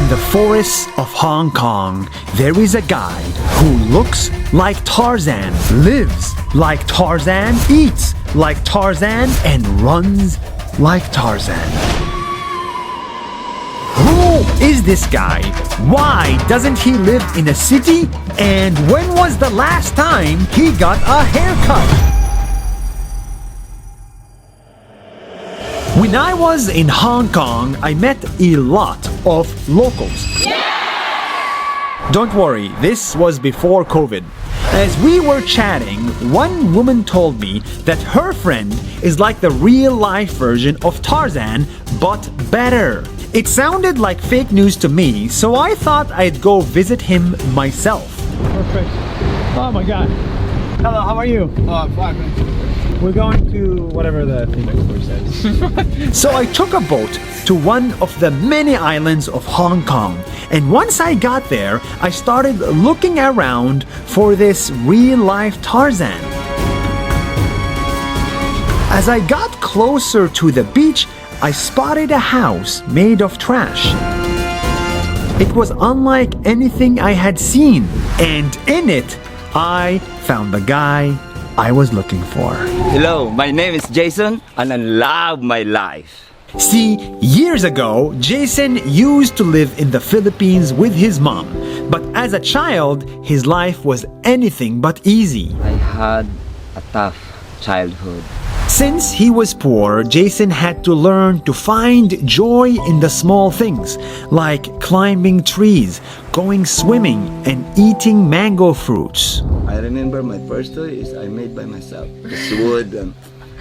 In the forests of Hong Kong, there is a guy who looks like Tarzan, lives like Tarzan, eats like Tarzan, and runs like Tarzan. Who is this guy? Why doesn't he live in a city? And when was the last time he got a haircut? When I was in Hong Kong, I met a lot of locals. Don't worry, this was before COVID. As we were chatting, one woman told me that her friend is like the real-life version of Tarzan, but better. It sounded like fake news to me, so I thought I'd go visit him myself. Perfect. Oh my god. Hello, how are you? Oh, I'm fine, man. We're going to whatever the thing next door says. So I took a boat to one of the many islands of Hong Kong. And once I got there, I started looking around for this real-life Tarzan. As I got closer to the beach, I spotted a house made of trash. It was unlike anything I had seen, and in it, I found the guy I was looking for. Hello, my name is Jason and I love my life. See, years ago, Jason used to live in the Philippines with his mom. But as a child, his life was anything but easy. I had a tough childhood. Since he was poor, Jason had to learn to find joy in the small things, like climbing trees, going swimming, and eating mango fruits. I remember my first toy is I made by myself. It's wood.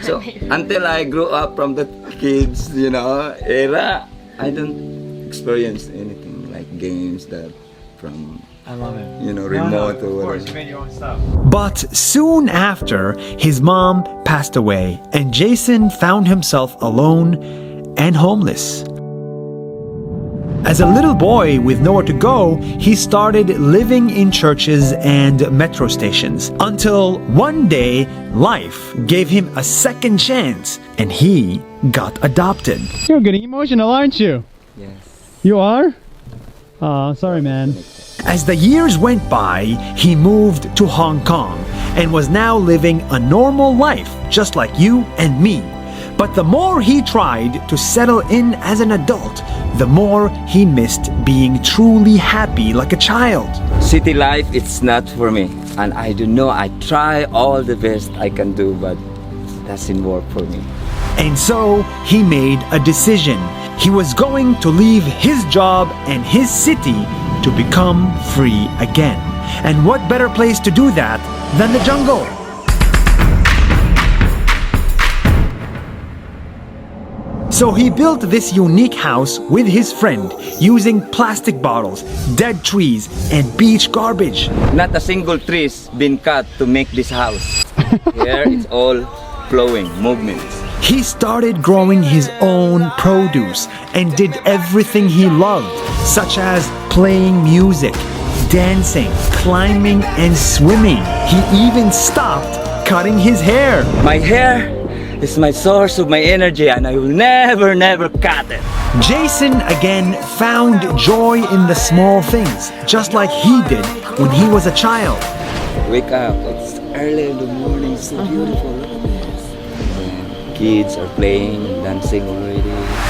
So until I grew up from the kids, era, I don't experience anything like games that from I love it. Remote or whatever. Of course, you made your own stuff. But soon after, his mom passed away, and Jason found himself alone and homeless. As a little boy with nowhere to go, he started living in churches and metro stations until one day, life gave him a second chance and he got adopted. You're getting emotional, aren't you? Yes. You are? Oh, sorry, man. As the years went by, he moved to Hong Kong and was now living a normal life just like you and me. But the more he tried to settle in as an adult, the more he missed being truly happy like a child. City life, it's not for me. And I don't know, I try all the best I can do, but it doesn't work for me. And so he made a decision. He was going to leave his job and his city to become free again. And what better place to do that than the jungle? So he built this unique house with his friend using plastic bottles, dead trees, and beach garbage. Not a single tree's been cut to make this house. Here it's all flowing, movements. He started growing his own produce and did everything he loved, such as playing music, dancing, climbing, and swimming. He even stopped cutting his hair. My hair is my source of my energy and I will never cut it. Jason again found joy in the small things, just like he did when he was a child. Wake up, it's early in the morning, it's so beautiful. Look at this. And kids are playing, dancing already.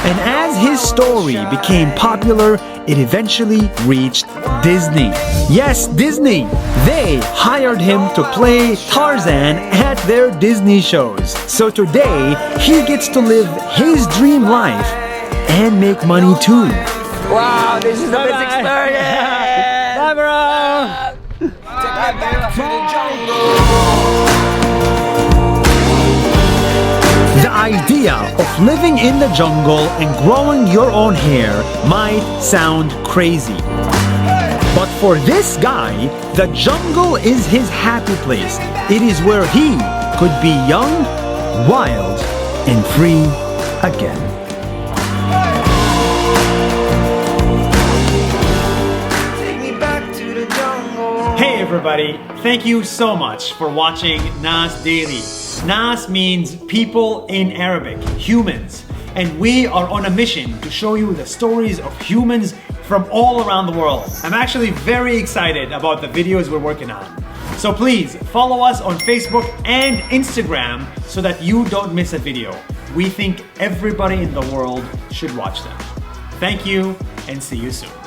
And as his story became popular, it eventually reached Disney. Yes, Disney! They hired him to play Tarzan at their Disney shows. So today, he gets to live his dream life and make money too. Wow, this is the best experience! Bye, bro! The idea of living in the jungle and growing your own hair might sound crazy. But for this guy, the jungle is his happy place. It is where he could be young, wild, and free again. Hey everybody, thank you so much for watching Nas Daily. Nas means people in Arabic, humans. And we are on a mission to show you the stories of humans from all around the world. I'm actually very excited about the videos we're working on. So please follow us on Facebook and Instagram so that you don't miss a video. We think everybody in the world should watch them. Thank you and see you soon.